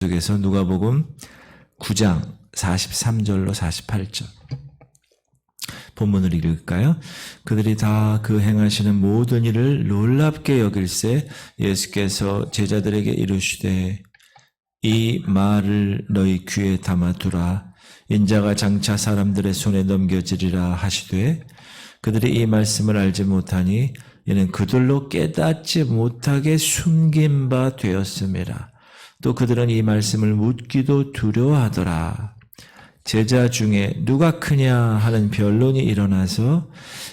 속에서 누가복음 9장 43절로 48절 본문을 읽을까요? 그들이 다 그 행하시는 모든 일을 놀랍게 여길새 예수께서 제자들에게 이르시되 이 말을 너희 귀에 담아두라. 인자가 장차 사람들의 손에 넘겨지리라 하시되 그들이 이 말씀을 알지 못하니 이는 그들로 깨닫지 못하게 숨긴 바 되었음이라. 또 그들은 이 말씀을 묻기도 두려워하더라. 제자 중에 누가 크냐 하는 변론이 일어나서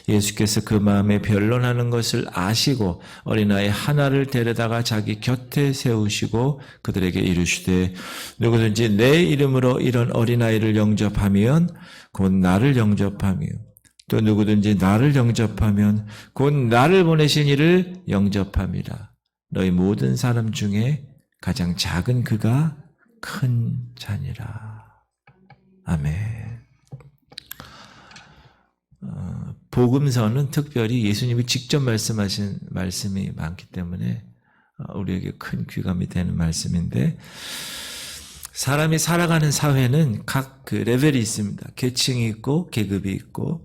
예수께서 그 마음에 변론하는 것을 아시고 어린아이 하나를 데려다가 자기 곁에 세우시고 그들에게 이르시되 누구든지 내 이름으로 이런 어린아이를 영접하면 곧 나를 영접하며 또 누구든지 나를 영접하면 곧 나를 보내신 이를 영접함이라. 너희 모든 사람 중에 가장 작은 그가 큰 자니라. 아멘. 복음서는 특별히 예수님이 직접 말씀하신 말씀이 많기 때문에 우리에게 큰 귀감이 되는 말씀인데, 사람이 살아가는 사회는 각 그 레벨이 있습니다. 계층이 있고 계급이 있고,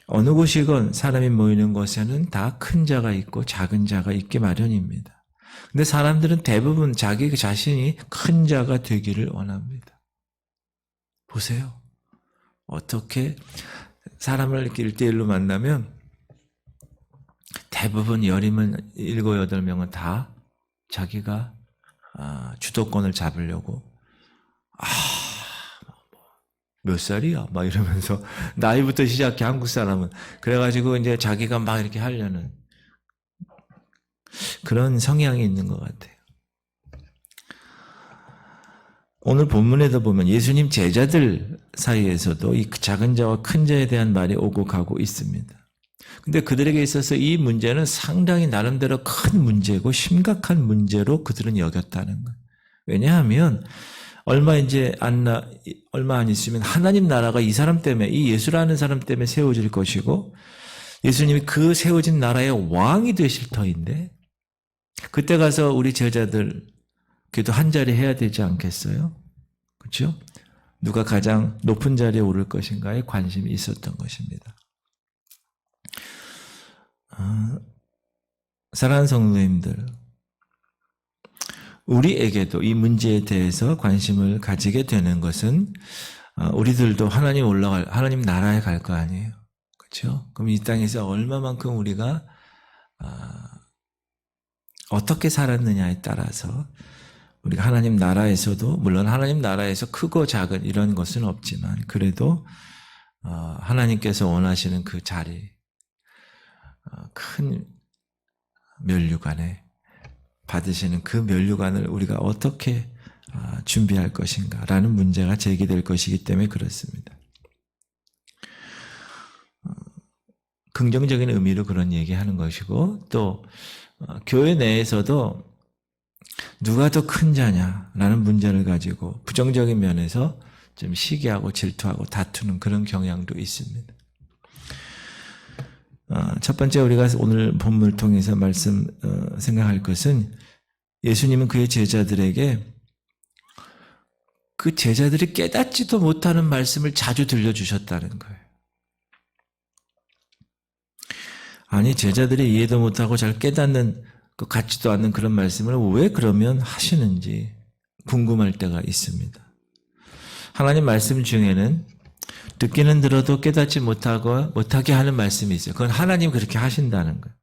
어느 곳이건 사람이 모이는 곳에는 다 큰 자가 있고 작은 자가 있기 마련입니다. 근데 사람들은 대부분 자기 자신이 큰 자가 되기를 원합니다. 보세요. 어떻게 사람을 이렇게 1대1로 만나면 대부분 10이면 7, 8명은 다 자기가 주도권을 잡으려고 몇 살이야? 막 이러면서 나이부터 시작해, 한국 사람은. 그래가지고 이제 자기가 막 이렇게 하려는 그런 성향이 있는 것 같아요. 오늘 본문에도 보면 예수님 제자들 사이에서도 이 작은 자와 큰 자에 대한 말이 오고 가고 있습니다. 근데 그들에게 있어서 이 문제는 상당히 나름대로 큰 문제고 심각한 문제로 그들은 여겼다는 거예요. 왜냐하면 얼마 안 있으면 하나님 나라가 이 사람 때문에, 이 예수라는 사람 때문에 세워질 것이고 예수님이 그 세워진 나라의 왕이 되실 터인데, 그때 가서 우리 제자들 그래도 한 자리 해야 되지 않겠어요? 그렇죠? 누가 가장 높은 자리에 오를 것인가에 관심이 있었던 것입니다. 사랑하는 성도님들, 우리에게도 이 문제에 대해서 관심을 가지게 되는 것은 우리들도 하나님 나라에 갈 거 아니에요. 그렇죠? 그럼 이 땅에서 얼마만큼 우리가 어떻게 살았느냐에 따라서 우리가 하나님 나라에서도, 물론 하나님 나라에서 크고 작은 이런 것은 없지만 그래도 하나님께서 원하시는 그 자리, 큰 면류관에 받으시는 그 면류관을 우리가 어떻게 준비할 것인가라는 문제가 제기될 것이기 때문에 그렇습니다. 긍정적인 의미로 그런 얘기하는 것이고, 또 교회 내에서도 누가 더 큰 자냐라는 문제를 가지고 부정적인 면에서 좀 시기하고 질투하고 다투는 그런 경향도 있습니다. 첫 번째 우리가 오늘 본문을 통해서 생각할 것은, 예수님은 그의 제자들에게 그 제자들이 깨닫지도 못하는 말씀을 자주 들려주셨다는 거예요. 아니, 제자들이 이해도 못하고 잘 깨닫는 것 같지도 않는 그런 말씀을 왜 그러면 하시는지 궁금할 때가 있습니다. 하나님 말씀 중에는 듣기는 들어도 깨닫지 못하게 하는 말씀이 있어요. 그건 하나님 그렇게 하신다는 거예요.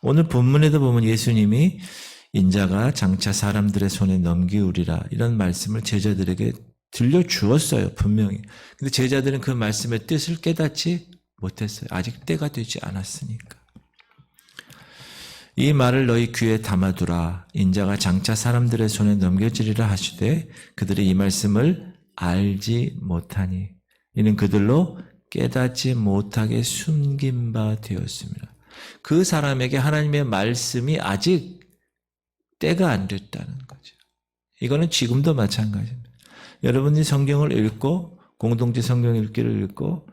오늘 본문에도 보면 예수님이 인자가 장차 사람들의 손에 넘기우리라 이런 말씀을 제자들에게 들려주었어요, 분명히. 근데 제자들은 그 말씀의 뜻을 깨닫지 못했어요. 아직 때가 되지 않았으니까. 이 말을 너희 귀에 담아두라. 인자가 장차 사람들의 손에 넘겨지리라 하시되 그들이 이 말씀을 알지 못하니 이는 그들로 깨닫지 못하게 숨긴 바 되었습니다. 그 사람에게 하나님의 말씀이 아직 때가 안 됐다는 거죠. 이거는 지금도 마찬가지입니다. 여러분이 성경을 읽고 공동체 성경 읽기를 읽고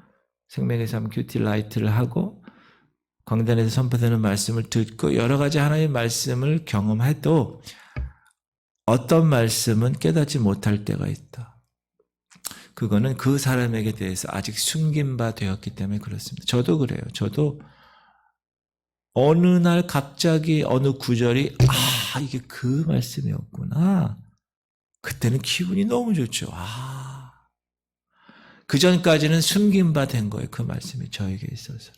생명의 삶 큐티 라이트를 하고 광단에서 선포되는 말씀을 듣고 여러 가지 하나님의 말씀을 경험해도 어떤 말씀은 깨닫지 못할 때가 있다. 그거는 그 사람에게 대해서 아직 숨긴 바 되었기 때문에 그렇습니다. 저도 그래요. 저도 어느 날 갑자기 어느 구절이 이게 그 말씀이었구나. 그때는 기분이 너무 좋죠. 그 전까지는 숨긴 바 된 거예요. 그 말씀이 저에게 있어서.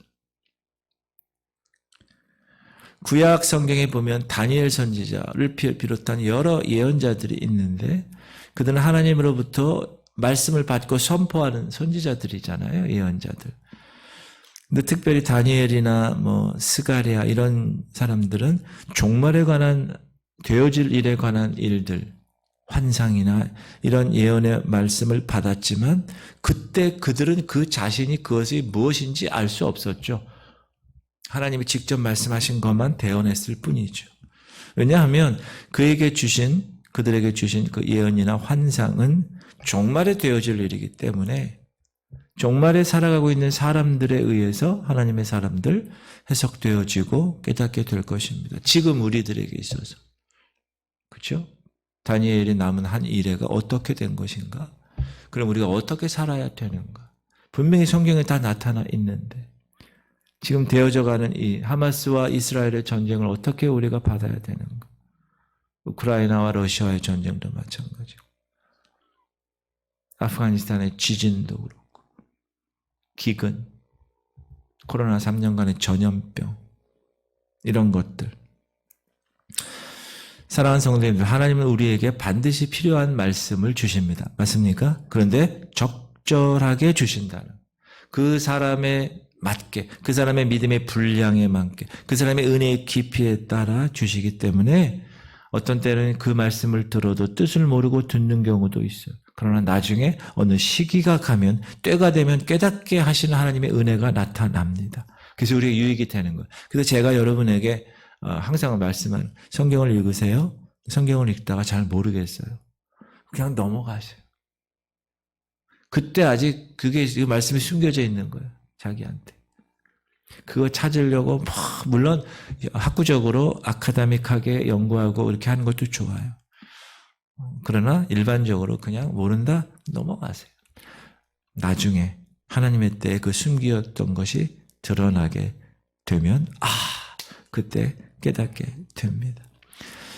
구약 성경에 보면 다니엘 선지자를 비롯한 여러 예언자들이 있는데 그들은 하나님으로부터 말씀을 받고 선포하는 선지자들이잖아요. 예언자들. 근데 특별히 다니엘이나 스가랴 이런 사람들은 종말에 관한 되어질 일에 관한 일들, 환상이나 이런 예언의 말씀을 받았지만 그때 그들은 그 자신이 그것이 무엇인지 알 수 없었죠. 하나님이 직접 말씀하신 것만 대언했을 뿐이죠. 왜냐하면 그들에게 주신 그 예언이나 환상은 종말에 되어질 일이기 때문에 종말에 살아가고 있는 사람들에 의해서 하나님의 사람들 해석되어지고 깨닫게 될 것입니다. 지금 우리들에게 있어서. 그렇죠? 다니엘이 남은 한 일회가 어떻게 된 것인가? 그럼 우리가 어떻게 살아야 되는가? 분명히 성경에 다 나타나 있는데 지금 되어져가는 이 하마스와 이스라엘의 전쟁을 어떻게 우리가 받아야 되는가? 우크라이나와 러시아의 전쟁도 마찬가지고 아프가니스탄의 지진도 그렇고 기근, 코로나 3년간의 전염병 이런 것들. 사랑하는 성도님들, 하나님은 우리에게 반드시 필요한 말씀을 주십니다. 맞습니까? 그런데 적절하게 주신다는 그 사람의 맞게, 그 사람의 믿음의 분량에 맞게, 그 사람의 은혜의 깊이에 따라 주시기 때문에 어떤 때는 그 말씀을 들어도 뜻을 모르고 듣는 경우도 있어요. 그러나 나중에 어느 시기가 가면 때가 되면 깨닫게 하시는 하나님의 은혜가 나타납니다. 그래서 우리가 유익이 되는 거예요. 그래서 제가 여러분에게 항상 말씀하는 성경을 읽으세요. 성경을 읽다가 잘 모르겠어요. 그냥 넘어가세요. 그때 아직 그게 그 말씀이 숨겨져 있는 거예요. 자기한테. 그거 찾으려고 물론 학구적으로 아카데믹하게 연구하고 이렇게 하는 것도 좋아요. 그러나 일반적으로 그냥 모른다? 넘어가세요. 나중에 하나님의 때에 그 숨기었던 것이 드러나게 되면 그때 깨닫게 됩니다.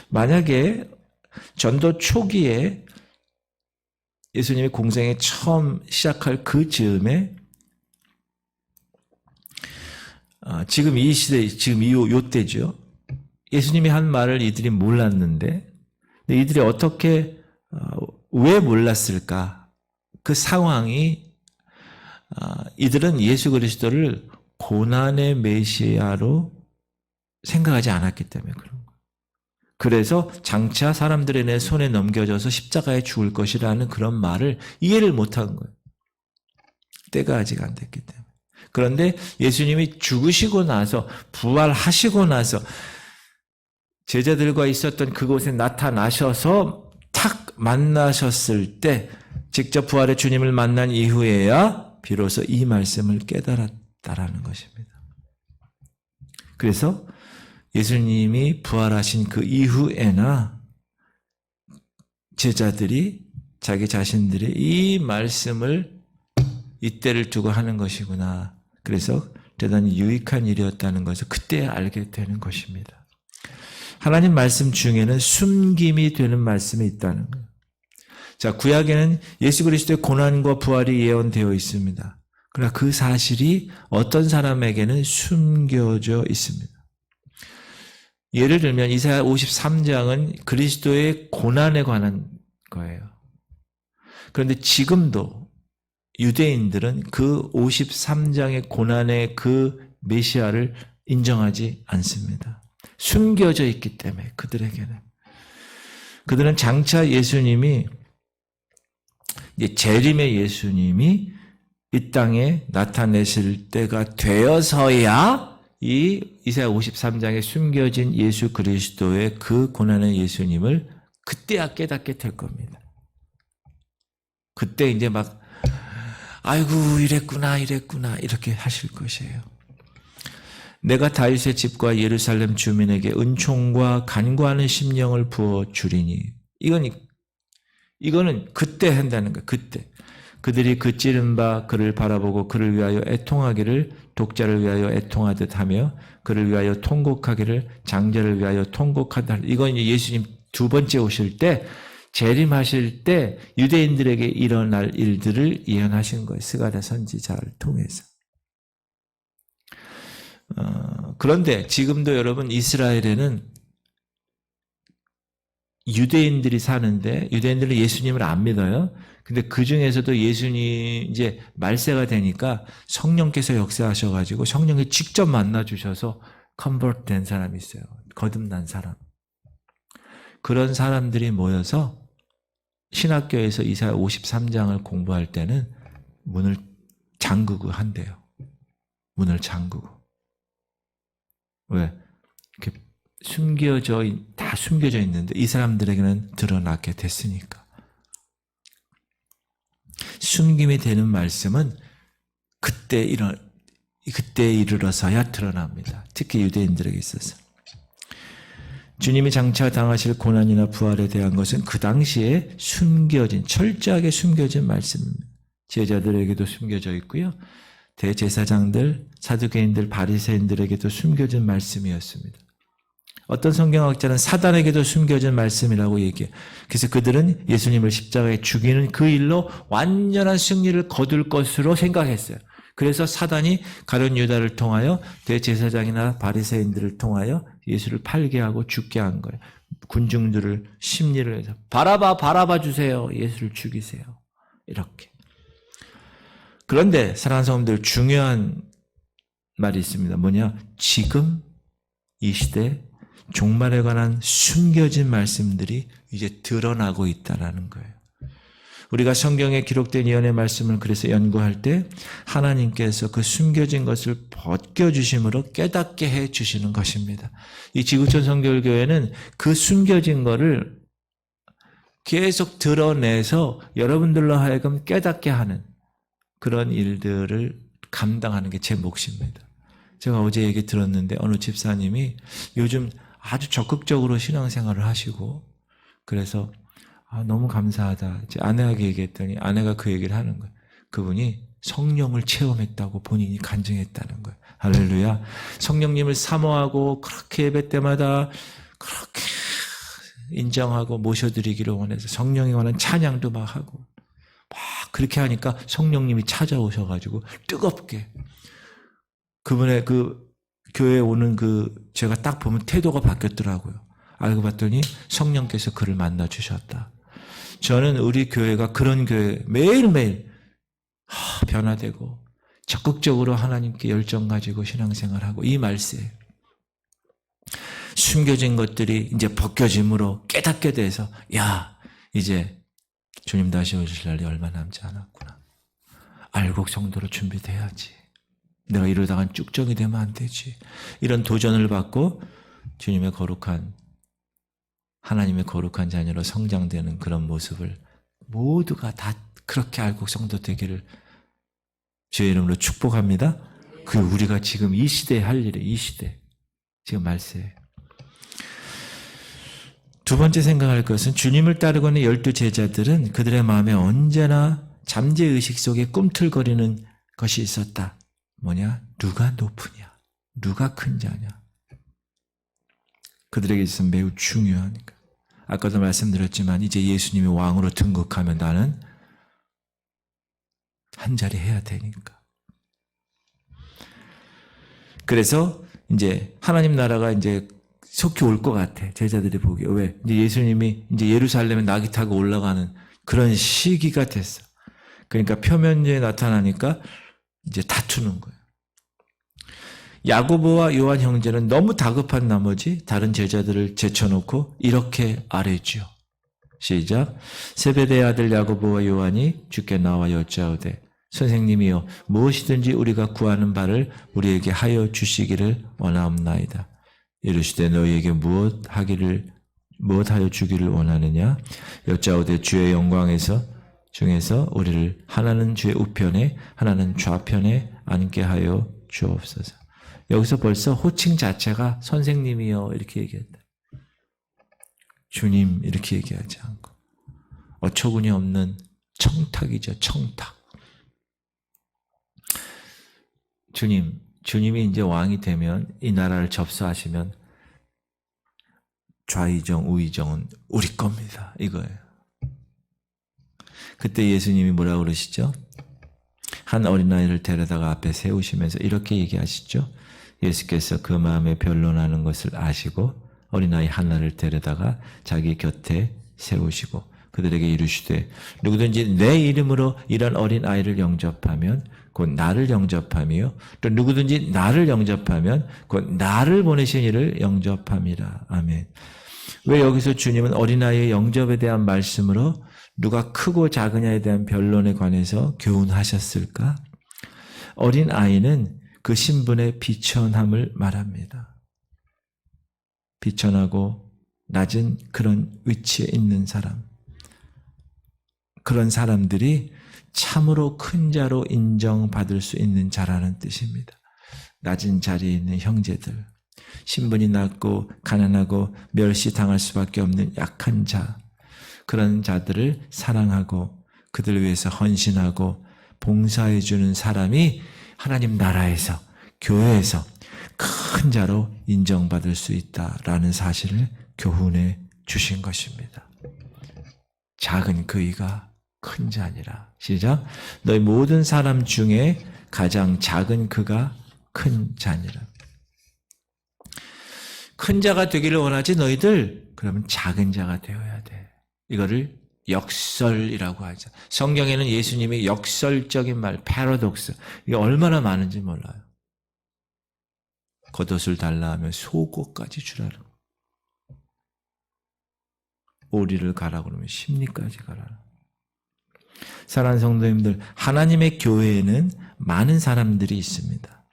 만약에 전도 초기에 예수님이 공생에 처음 시작할 그 즈음에 지금 이 시대, 지금 요때죠. 예수님이 한 말을 이들이 몰랐는데 이들이 어떻게 왜 몰랐을까? 그 상황이 이들은 예수 그리스도를 고난의 메시아로 생각하지 않았기 때문에 그런 거예요. 그래서 장차 사람들의 내 손에 넘겨져서 십자가에 죽을 것이라는 그런 말을 이해를 못한 거예요. 때가 아직 안 됐기 때문에. 그런데 예수님이 죽으시고 나서 부활하시고 나서 제자들과 있었던 그곳에 나타나셔서 탁 만나셨을 때 직접 부활의 주님을 만난 이후에야 비로소 이 말씀을 깨달았다라는 것입니다. 그래서 예수님이 부활하신 그 이후에나 제자들이 자기 자신들이 이 말씀을 이때를 두고 하는 것이구나. 그래서 대단히 유익한 일이었다는 것을 그때 알게 되는 것입니다. 하나님 말씀 중에는 숨김이 되는 말씀이 있다는 거예요. 자, 구약에는 예수 그리스도의 고난과 부활이 예언되어 있습니다. 그러나 그 사실이 어떤 사람에게는 숨겨져 있습니다. 예를 들면 이사야 53장은 그리스도의 고난에 관한 거예요. 그런데 지금도 유대인들은 그 53장의 고난의 그 메시아를 인정하지 않습니다. 숨겨져 있기 때문에 그들에게는. 그들은 장차 예수님이 재림의 예수님이 이 땅에 나타내실 때가 되어서야 이 이사야 53장에 숨겨진 예수 그리스도의 그 고난의 예수님을 그때야 깨닫게 될 겁니다. 그때 이제 막 아이고 이랬구나 이렇게 하실 것이에요. 내가 다윗의 집과 예루살렘 주민에게 은총과 간구하는 심령을 부어 주리니 이거는 그때 한다는 거예요. 그때. 그들이 그 찌른 바 그를 바라보고 그를 위하여 애통하기를 독자를 위하여 애통하듯 하며 그를 위하여 통곡하기를 장자를 위하여 통곡하다. 이건 예수님 두 번째 오실 때 재림하실 때 유대인들에게 일어날 일들을 예언하신 거예요. 스가랴 선지자를 통해서. 그런데 지금도 여러분 이스라엘에는 유대인들이 사는데 유대인들은 예수님을 안 믿어요. 근데 그 중에서도 예수님 이제 말세가 되니까 성령께서 역사하셔가지고 성령이 직접 만나 주셔서 컨버트 된 사람이 있어요. 거듭난 사람. 그런 사람들이 모여서 신학교에서 이사야 53장을 공부할 때는 문을 잠그고 한대요. 문을 잠그고. 왜? 다 숨겨져 있는데 이 사람들에게는 드러나게 됐으니까. 숨김이 되는 말씀은 그때 이르러서야 드러납니다. 특히 유대인들에게 있어서. 주님이 장차 당하실 고난이나 부활에 대한 것은 그 당시에 철저하게 숨겨진 말씀입니다. 제자들에게도 숨겨져 있고요. 대제사장들, 사두개인들, 바리새인들에게도 숨겨진 말씀이었습니다. 어떤 성경학자는 사단에게도 숨겨진 말씀이라고 얘기해요. 그래서 그들은 예수님을 십자가에 죽이는 그 일로 완전한 승리를 거둘 것으로 생각했어요. 그래서 사단이 가룟 유다를 통하여 대제사장이나 바리새인들을 통하여 예수를 팔게 하고 죽게 한 거예요. 군중들을 심리를 해서 바라봐 주세요. 예수를 죽이세요. 이렇게. 그런데 사랑하는 성도들 중요한 말이 있습니다. 뭐냐? 지금 이 시대 종말에 관한 숨겨진 말씀들이 이제 드러나고 있다는 거예요. 우리가 성경에 기록된 예언의 말씀을 그래서 연구할 때 하나님께서 그 숨겨진 것을 벗겨주심으로 깨닫게 해주시는 것입니다. 이 지구촌 성결교회는 그 숨겨진 것을 계속 드러내서 여러분들로 하여금 깨닫게 하는 그런 일들을 감당하는 게 제 몫입니다. 제가 어제 얘기 들었는데 어느 집사님이 요즘 아주 적극적으로 신앙생활을 하시고 그래서 너무 감사하다. 제 아내에게 얘기했더니 아내가 그 얘기를 하는 거예요. 그분이 성령을 체험했다고 본인이 간증했다는 거예요. 할렐루야. 성령님을 사모하고 그렇게 예배 때마다 그렇게 인정하고 모셔드리기를 원해서 성령에 관한 찬양도 막 하고 막 그렇게 하니까 성령님이 찾아오셔가지고 뜨겁게 그분의 그 교회에 오는 제가 딱 보면 태도가 바뀌었더라고요. 알고 봤더니 성령께서 그를 만나 주셨다. 저는 우리 교회가 그런 교회 매일매일 변화되고 적극적으로 하나님께 열정 가지고 신앙생활하고 이 말세 숨겨진 것들이 이제 벗겨짐으로 깨닫게 돼서 이제 주님 다시 오실 날이 얼마 남지 않았구나. 알곡 성도로 준비돼야지. 내가 이러다간 쭉정이 되면 안 되지. 이런 도전을 받고 주님의 하나님의 거룩한 자녀로 성장되는 그런 모습을 모두가 다 그렇게 알곡 성도 되기를 주의 이름으로 축복합니다. 그 우리가 지금 이 시대에 할 일이 이 시대. 지금 말세에. 두 번째 생각할 것은 주님을 따르고 있는 12 제자들은 그들의 마음에 언제나 잠재의식 속에 꿈틀거리는 것이 있었다. 뭐냐? 누가 높으냐? 누가 큰 자냐? 그들에게 있어서 매우 중요하니까. 아까도 말씀드렸지만 이제 예수님이 왕으로 등극하면 나는 한 자리 해야 되니까. 그래서 이제 하나님 나라가 이제 속히 올 것 같아. 제자들이 보기에. 왜? 이제 예수님이 이제 예루살렘에 낙이 타고 올라가는 그런 시기가 됐어. 그러니까 표면에 나타나니까 이제 다투는 거예요. 야고보와 요한 형제는 너무 다급한 나머지 다른 제자들을 제쳐놓고 이렇게 아뢰지요. 시작. 세베대의 아들 야고보와 요한이 주께 나와 여짜오되 선생님이여 무엇이든지 우리가 구하는 바를 우리에게 하여 주시기를 원하옵나이다. 이르시되 너희에게 무엇하여 주기를 원하느냐? 여짜오되 주의 영광에서 중에서 우리를 하나는 주의 우편에 하나는 좌편에 앉게 하여 주옵소서. 여기서 벌써 호칭 자체가 선생님이요 이렇게 얘기했다. 주님 이렇게 얘기하지 않고 어처구니 없는 청탁이죠. 청탁. 주님이 이제 왕이 되면 이 나라를 접수하시면 좌의정 우의정은 우리 겁니다. 이거예요. 그때 예수님이 뭐라고 그러시죠? 한 어린아이를 데려다가 앞에 세우시면서 이렇게 얘기하시죠. 예수께서 그 마음에 변론하는 것을 아시고 어린아이 하나를 데려다가 자기 곁에 세우시고 그들에게 이르시되 누구든지 내 이름으로 이런 어린아이를 영접하면 곧 나를 영접하며 또 누구든지 나를 영접하면 곧 나를 보내신 이를 영접함이라. 아멘. 왜 여기서 주님은 어린아이의 영접에 대한 말씀으로 누가 크고 작으냐에 대한 변론에 관해서 교훈하셨을까? 어린아이는 그 신분의 비천함을 말합니다. 비천하고 낮은 그런 위치에 있는 사람. 그런 사람들이 참으로 큰 자로 인정받을 수 있는 자라는 뜻입니다. 낮은 자리에 있는 형제들, 신분이 낮고 가난하고 멸시당할 수밖에 없는 약한 자, 그런 자들을 사랑하고 그들을 위해서 헌신하고 봉사해 주는 사람이 하나님 나라에서, 교회에서 큰 자로 인정받을 수 있다라는 사실을 교훈해 주신 것입니다. 작은 그이가 큰 자니라. 시작. 너희 모든 사람 중에 가장 작은 그가 큰 자니라. 큰 자가 되기를 원하지 너희들 그러면 작은 자가 되어야 돼. 이거를 역설이라고 하죠. 성경에는 예수님이 역설적인 말, 패러독스, 이게 얼마나 많은지 몰라요. 겉옷을 달라 하면 속옷까지 주라는 거. 오리를 가라 그러면 심리까지 가라. 사랑하는 성도님들, 하나님의 교회에는 많은 사람들이 있습니다.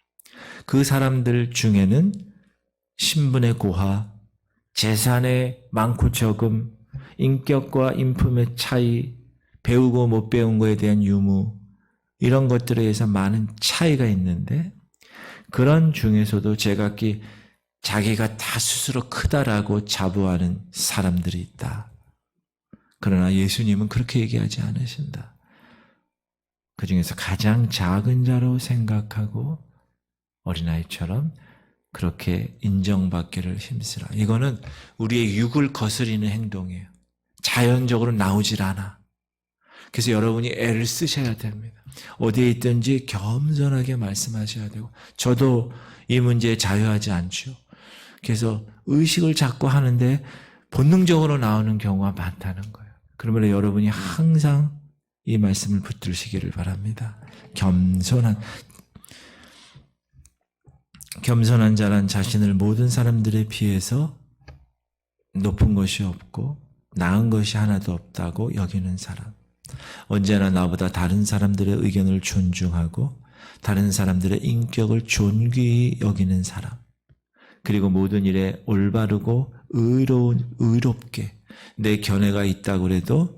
그 사람들 중에는 신분의 고하, 재산의 많고 적음, 인격과 인품의 차이, 배우고 못 배운 거에 대한 유무, 이런 것들에 의해서 많은 차이가 있는데 그런 중에서도 제각기 자기가 다 스스로 크다라고 자부하는 사람들이 있다. 그러나 예수님은 그렇게 얘기하지 않으신다. 그 중에서 가장 작은 자로 생각하고 어린아이처럼 그렇게 인정받기를 힘쓰라. 이거는 우리의 육을 거스리는 행동이에요. 자연적으로 나오질 않아. 그래서 여러분이 애를 쓰셔야 됩니다. 어디에 있든지 겸손하게 말씀하셔야 되고, 저도 이 문제에 자유하지 않죠. 그래서 의식을 자꾸 하는데 본능적으로 나오는 경우가 많다는 거예요. 그러면 여러분이 항상 이 말씀을 붙들으시기를 바랍니다. 겸손한 자란 자신을 모든 사람들에 비해서 높은 것이 없고 나은 것이 하나도 없다고 여기는 사람. 언제나 나보다 다른 사람들의 의견을 존중하고 다른 사람들의 인격을 존귀히 여기는 사람. 그리고 모든 일에 올바르고 의롭게 내 견해가 있다고 해도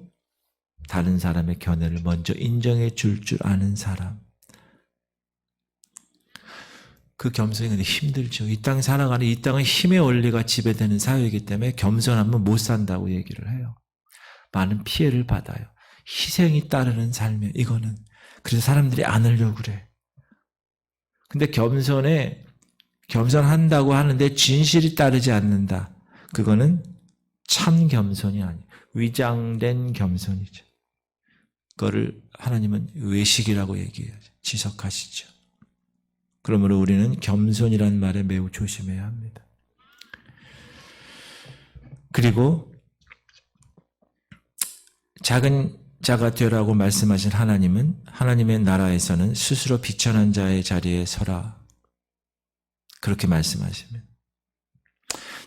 다른 사람의 견해를 먼저 인정해 줄 아는 사람. 그 겸손이 근데 힘들죠. 이 땅 살아가는 이 땅은 힘의 원리가 지배되는 사회이기 때문에 겸손하면 못 산다고 얘기를 해요. 많은 피해를 받아요. 희생이 따르는 삶에 이거는. 그래서 사람들이 안 하려고 그래. 근데 겸손한다고 하는데 진실이 따르지 않는다. 그거는 참 겸손이 아니에요. 위장된 겸손이죠. 그거를 하나님은 외식이라고 얘기해야죠. 지적하시죠. 그러므로 우리는 겸손이라는 말에 매우 조심해야 합니다. 그리고 작은 자가 되라고 말씀하신 하나님은 하나님의 나라에서는 스스로 비천한 자의 자리에 서라. 그렇게 말씀하시면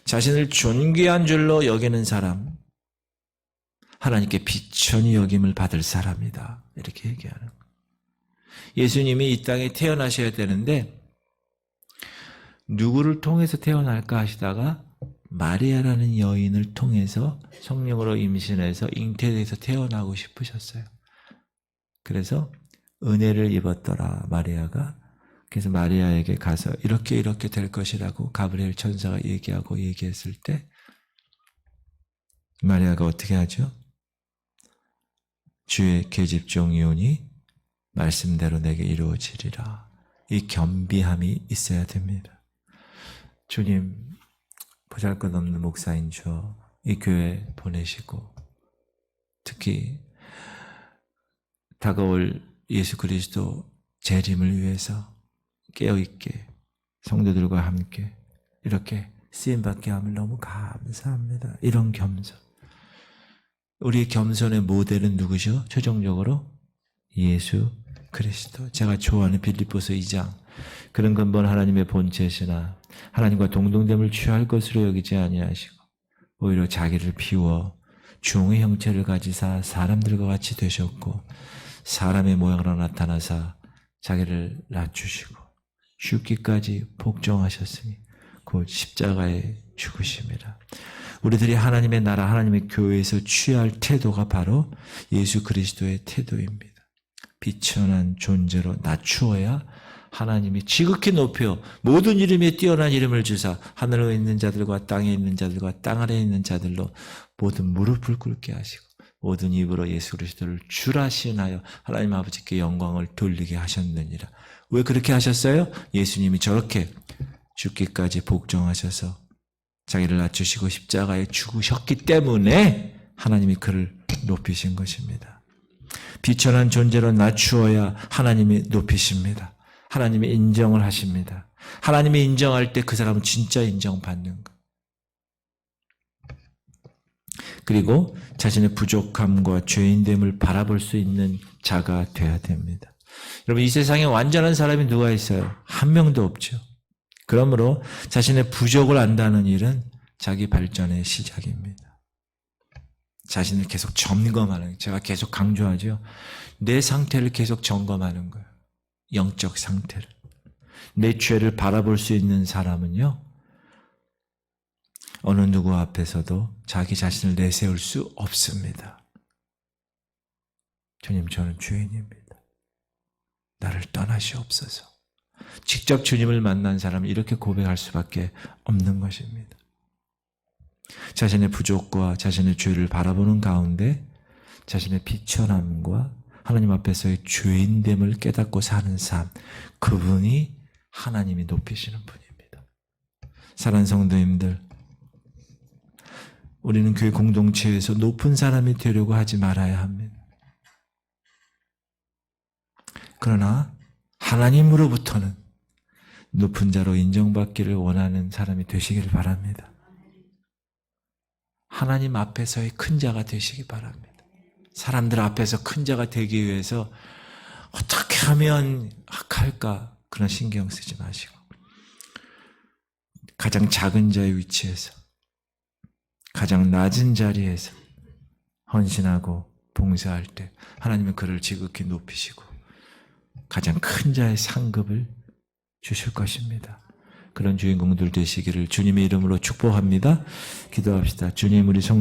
자신을 존귀한 줄로 여기는 사람, 하나님께 비천히 여김을 받을 사람이다. 이렇게 얘기하는 거예요. 예수님이 이 땅에 태어나셔야 되는데 누구를 통해서 태어날까 하시다가 마리아라는 여인을 통해서 성령으로 임신해서 잉태돼서 태어나고 싶으셨어요. 그래서 은혜를 입었더라 마리아가. 그래서 마리아에게 가서 이렇게 될 것이라고 가브리엘 천사가 얘기했을 때 마리아가 어떻게 하죠? 주의 계집종이오니 말씀대로 내게 이루어지리라. 이 겸비함이 있어야 됩니다. 주님, 보잘것없는 목사인 저 이 교회 보내시고 특히 다가올 예수 그리스도 재림을 위해서 깨어있게 성도들과 함께 이렇게 쓰임받게 함을 너무 감사합니다. 이런 겸손. 우리의 겸손의 모델은 누구죠? 최종적으로 예수 그리스도. 제가 좋아하는 빌립보서 2장. 그런 근본 하나님의 본체시나 하나님과 동등됨을 취할 것으로 여기지 아니하시고 오히려 자기를 비워 종의 형체를 가지사 사람들과 같이 되셨고 사람의 모양으로 나타나사 자기를 낮추시고 죽기까지 복종하셨으니 곧 십자가에 죽으심이라. 우리들이 하나님의 나라 하나님의 교회에서 취할 태도가 바로 예수 그리스도의 태도입니다. 비천한 존재로 낮추어야 하나님이 지극히 높여 모든 이름에 뛰어난 이름을 주사 하늘에 있는 자들과 땅에 있는 자들과 땅 아래에 있는 자들로 모든 무릎을 꿇게 하시고 모든 입으로 예수 그리스도를 주라 시인하여 하나님 아버지께 영광을 돌리게 하셨느니라. 왜 그렇게 하셨어요? 예수님이 저렇게 죽기까지 복종하셔서 자기를 낮추시고 십자가에 죽으셨기 때문에 하나님이 그를 높이신 것입니다. 비천한 존재로 낮추어야 하나님이 높이십니다. 하나님이 인정을 하십니다. 하나님이 인정할 때 그 사람은 진짜 인정받는 것. 그리고 자신의 부족함과 죄인됨을 바라볼 수 있는 자가 되어야 됩니다. 여러분, 이 세상에 완전한 사람이 누가 있어요? 한 명도 없죠. 그러므로 자신의 부족을 안다는 일은 자기 발전의 시작입니다. 자신을 계속 점검하는 거예요. 제가 계속 강조하죠. 내 상태를 계속 점검하는 거예요. 영적 상태를. 내 죄를 바라볼 수 있는 사람은요, 어느 누구 앞에서도 자기 자신을 내세울 수 없습니다. 주님, 저는 죄인입니다. 나를 떠나시옵소서. 직접 주님을 만난 사람은 이렇게 고백할 수밖에 없는 것입니다. 자신의 부족과 자신의 죄를 바라보는 가운데 자신의 비천함과 하나님 앞에서의 죄인됨을 깨닫고 사는 삶, 그분이 하나님이 높이시는 분입니다. 사랑하는 성도님들, 우리는 교회 공동체에서 높은 사람이 되려고 하지 말아야 합니다. 그러나 하나님으로부터는 높은 자로 인정받기를 원하는 사람이 되시길 바랍니다. 하나님 앞에서의 큰 자가 되시기 바랍니다. 사람들 앞에서 큰 자가 되기 위해서 어떻게 하면 악할까 그런 신경 쓰지 마시고 가장 작은 자의 위치에서 가장 낮은 자리에서 헌신하고 봉사할 때 하나님은 그를 지극히 높이시고 가장 큰 자의 상급을 주실 것입니다. 그런 주인공들 되시기를 주님의 이름으로 축복합니다. 기도합시다. 주님, 우리 성